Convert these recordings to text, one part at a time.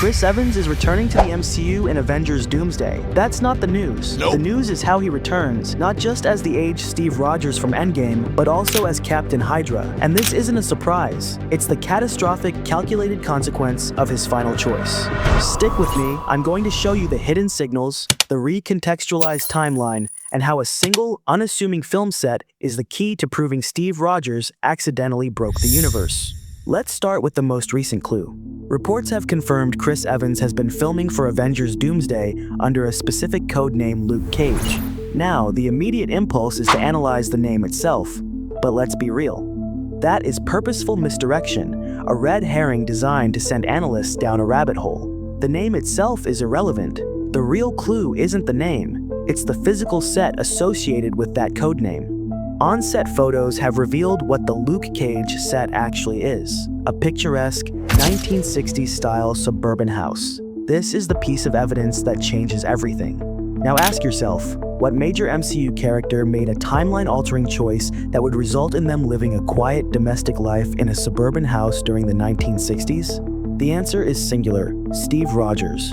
Chris Evans is returning to the MCU in Avengers Doomsday. That's not the news. Nope. The news is how he returns, not just as the aged Steve Rogers from Endgame, but also as Captain Hydra. And this isn't a surprise. It's the catastrophic, calculated consequence of his final choice. Stick with me, I'm going to show you the hidden signals, the recontextualized timeline, and how a single, unassuming film set is the key to proving Steve Rogers accidentally broke the universe. Let's start with the most recent clue. Reports have confirmed Chris Evans has been filming for Avengers Doomsday under a specific code name Luke Cage. Now, the immediate impulse is to analyze the name itself, but let's be real. That is purposeful misdirection, a red herring designed to send analysts down a rabbit hole. The name itself is irrelevant. The real clue isn't the name, it's the physical set associated with that code name. On-set photos have revealed what the Luke Cage set actually is, a picturesque 1960s-style suburban house. This is the piece of evidence that changes everything. Now ask yourself, what major MCU character made a timeline-altering choice that would result in them living a quiet domestic life in a suburban house during the 1960s? The answer is singular: Steve Rogers.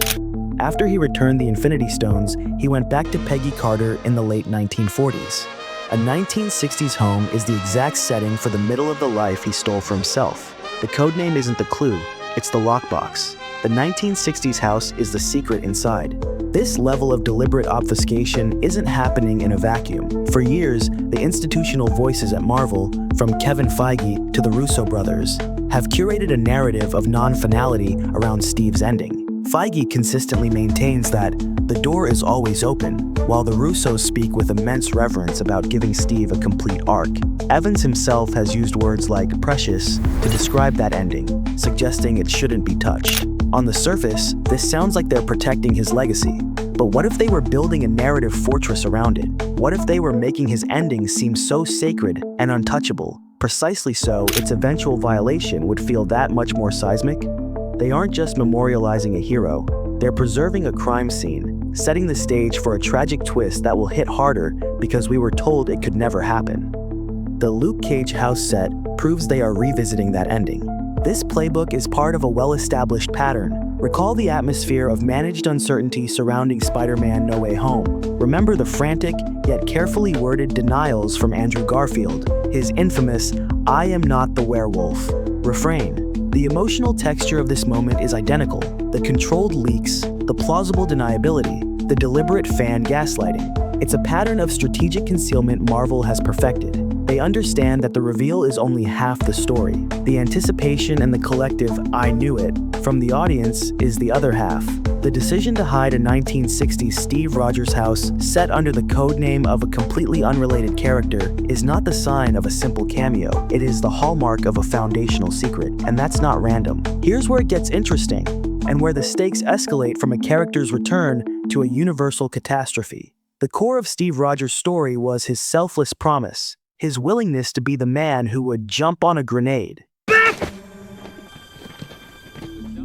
After he returned the Infinity Stones, he went back to Peggy Carter in the late 1940s. A 1960s home is the exact setting for the middle of the life he stole for himself. The codename isn't the clue, it's the lockbox. The 1960s house is the secret inside. This level of deliberate obfuscation isn't happening in a vacuum. For years, the institutional voices at Marvel, from Kevin Feige to the Russo brothers, have curated a narrative of non-finality around Steve's ending. Feige consistently maintains that the door is always open, while the Russos speak with immense reverence about giving Steve a complete arc. Evans himself has used words like precious to describe that ending, suggesting it shouldn't be touched. On the surface, this sounds like they're protecting his legacy. But what if they were building a narrative fortress around it? What if they were making his ending seem so sacred and untouchable? Precisely so, its eventual violation would feel that much more seismic. They aren't just memorializing a hero, they're preserving a crime scene, setting the stage for a tragic twist that will hit harder because we were told it could never happen. The Luke Cage house set proves they are revisiting that ending. This playbook is part of a well-established pattern. Recall the atmosphere of managed uncertainty surrounding Spider-Man No Way Home. Remember the frantic, yet carefully worded denials from Andrew Garfield, his infamous "I am not the werewolf" refrain. The emotional texture of this moment is identical. The controlled leaks, the plausible deniability, the deliberate fan gaslighting. It's a pattern of strategic concealment Marvel has perfected. They understand that the reveal is only half the story. The anticipation and the collective "I knew it" from the audience is the other half. The decision to hide a 1960s Steve Rogers house set under the codename of a completely unrelated character is not the sign of a simple cameo. It is the hallmark of a foundational secret, and that's not random. Here's where it gets interesting, and where the stakes escalate from a character's return to a universal catastrophe. The core of Steve Rogers' story was his selfless promise, his willingness to be the man who would jump on a grenade.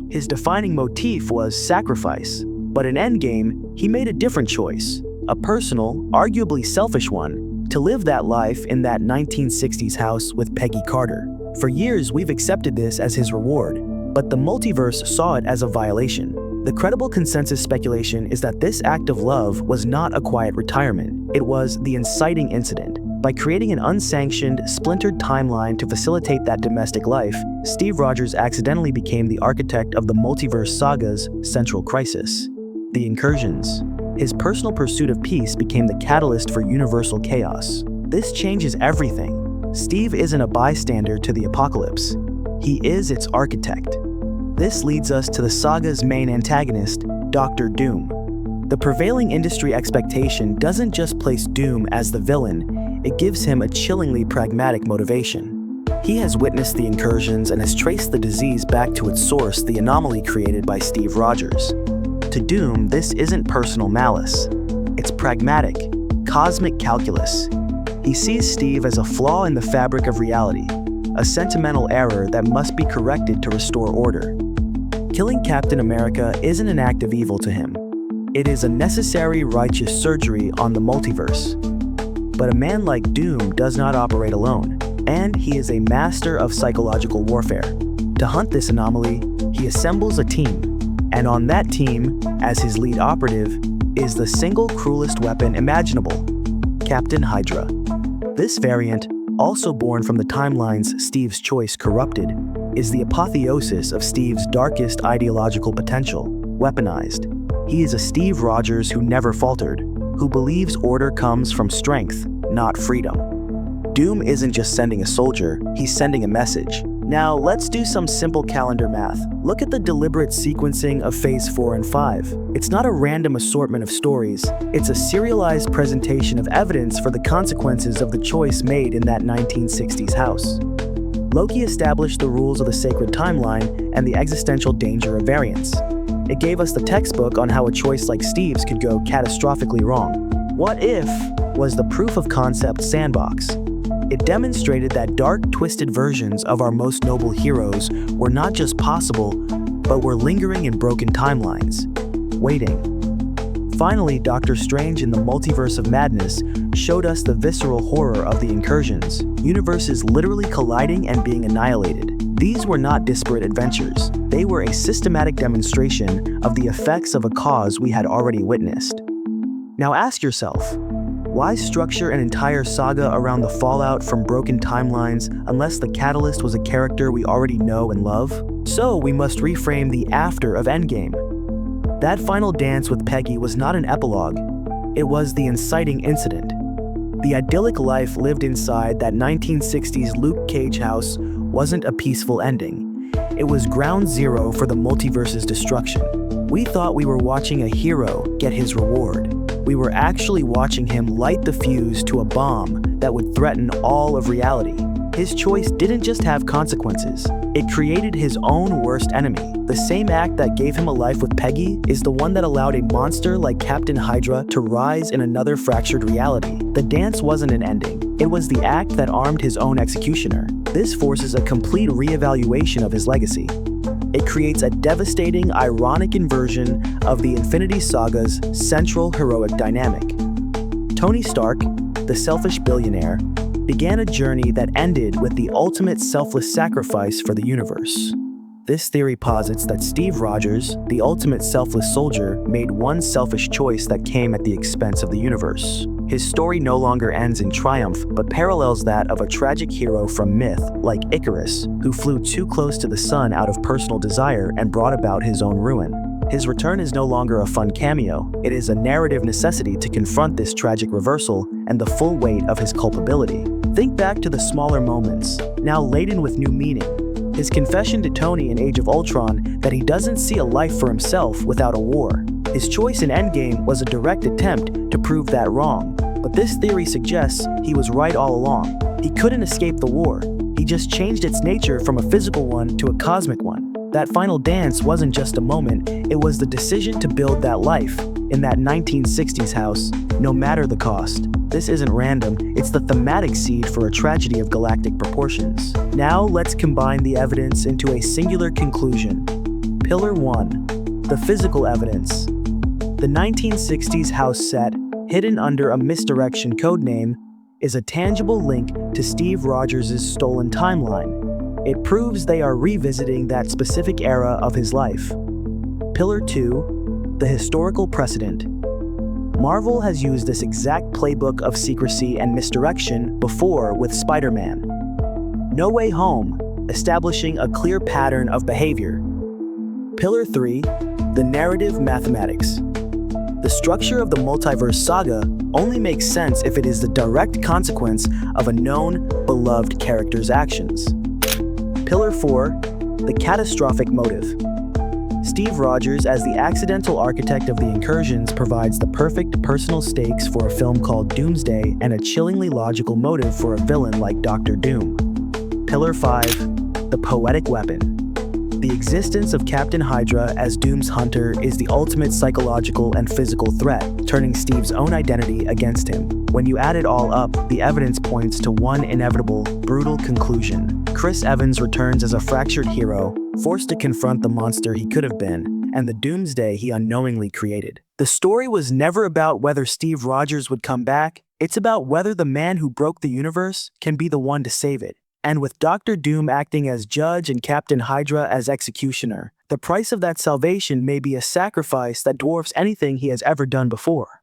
His defining motif was sacrifice, but in Endgame, he made a different choice, a personal, arguably selfish one, to live that life in that 1960s house with Peggy Carter. For years, we've accepted this as his reward, but the multiverse saw it as a violation. The credible consensus speculation is that this act of love was not a quiet retirement, it was the inciting incident. By creating an unsanctioned, splintered timeline to facilitate that domestic life, Steve Rogers accidentally became the architect of the Multiverse saga's central crisis, the Incursions. His personal pursuit of peace became the catalyst for universal chaos. This changes everything. Steve isn't a bystander to the apocalypse. He is its architect. This leads us to the saga's main antagonist, Dr. Doom. The prevailing industry expectation doesn't just place Doom as the villain, it gives him a chillingly pragmatic motivation. He has witnessed the incursions and has traced the disease back to its source, the anomaly created by Steve Rogers. To Doom, this isn't personal malice. It's pragmatic, cosmic calculus. He sees Steve as a flaw in the fabric of reality, a sentimental error that must be corrected to restore order. Killing Captain America isn't an act of evil to him. It is a necessary righteous surgery on the multiverse. But a man like Doom does not operate alone, and he is a master of psychological warfare. To hunt this anomaly, he assembles a team. And on that team, as his lead operative, is the single cruelest weapon imaginable, Captain Hydra. This variant, also born from the timelines Steve's choice corrupted, is the apotheosis of Steve's darkest ideological potential, weaponized. He is a Steve Rogers who never faltered, who believes order comes from strength, not freedom. Doom isn't just sending a soldier, he's sending a message. Now, let's do some simple calendar math. Look at the deliberate sequencing of Phase 4 and 5. It's not a random assortment of stories, it's a serialized presentation of evidence for the consequences of the choice made in that 1960s house. Loki established the rules of the sacred timeline and the existential danger of variance. It gave us the textbook on how a choice like Steve's could go catastrophically wrong. What If was the proof of concept sandbox. It demonstrated that dark, twisted versions of our most noble heroes were not just possible, but were lingering in broken timelines, waiting. Finally, Doctor Strange in the Multiverse of Madness showed us the visceral horror of the Incursions, universes literally colliding and being annihilated. These were not disparate adventures. They were a systematic demonstration of the effects of a cause we had already witnessed. Now ask yourself, why structure an entire saga around the fallout from broken timelines unless the catalyst was a character we already know and love? So we must reframe the after of Endgame. That final dance with Peggy was not an epilogue, it was the inciting incident. The idyllic life lived inside that 1960s Luke Cage house wasn't a peaceful ending. It was ground zero for the multiverse's destruction. We thought we were watching a hero get his reward. We were actually watching him light the fuse to a bomb that would threaten all of reality. His choice didn't just have consequences, it created his own worst enemy. The same act that gave him a life with Peggy is the one that allowed a monster like Captain Hydra to rise in another fractured reality. The dance wasn't an ending, it was the act that armed his own executioner. This forces a complete reevaluation of his legacy. It creates a devastating, ironic inversion of the Infinity Saga's central heroic dynamic. Tony Stark, the selfish billionaire, began a journey that ended with the ultimate selfless sacrifice for the universe. This theory posits that Steve Rogers, the ultimate selfless soldier, made one selfish choice that came at the expense of the universe. His story no longer ends in triumph, but parallels that of a tragic hero from myth, like Icarus, who flew too close to the sun out of personal desire and brought about his own ruin. His return is no longer a fun cameo, it is a narrative necessity to confront this tragic reversal and the full weight of his culpability. Think back to the smaller moments, now laden with new meaning. His confession to Tony in Age of Ultron that he doesn't see a life for himself without a war. His choice in Endgame was a direct attempt to prove that wrong, but this theory suggests he was right all along. He couldn't escape the war, he just changed its nature from a physical one to a cosmic one. That final dance wasn't just a moment, it was the decision to build that life in that 1960s house, no matter the cost. This isn't random, it's the thematic seed for a tragedy of galactic proportions. Now let's combine the evidence into a singular conclusion. Pillar 1. The physical evidence. The 1960s house set, hidden under a misdirection codename, is a tangible link to Steve Rogers' stolen timeline. It proves they are revisiting that specific era of his life. Pillar 2. The historical precedent. Marvel has used this exact playbook of secrecy and misdirection before with Spider-Man. No Way Home, establishing a clear pattern of behavior. Pillar 3. The narrative mathematics. The structure of the Multiverse saga only makes sense if it is the direct consequence of a known, beloved character's actions. Pillar 4. The catastrophic motive. Steve Rogers, as the accidental architect of the Incursions, provides the perfect personal stakes for a film called Doomsday and a chillingly logical motive for a villain like Doctor Doom. Pillar 5. The poetic weapon. The existence of Captain Hydra as Doom's hunter is the ultimate psychological and physical threat, turning Steve's own identity against him. When you add it all up, the evidence points to one inevitable, brutal conclusion. Chris Evans returns as a fractured hero, forced to confront the monster he could have been, and the Doomsday he unknowingly created. The story was never about whether Steve Rogers would come back, it's about whether the man who broke the universe can be the one to save it. And with Doctor Doom acting as judge and Captain Hydra as executioner, The price of that salvation may be a sacrifice that dwarfs anything he has ever done before.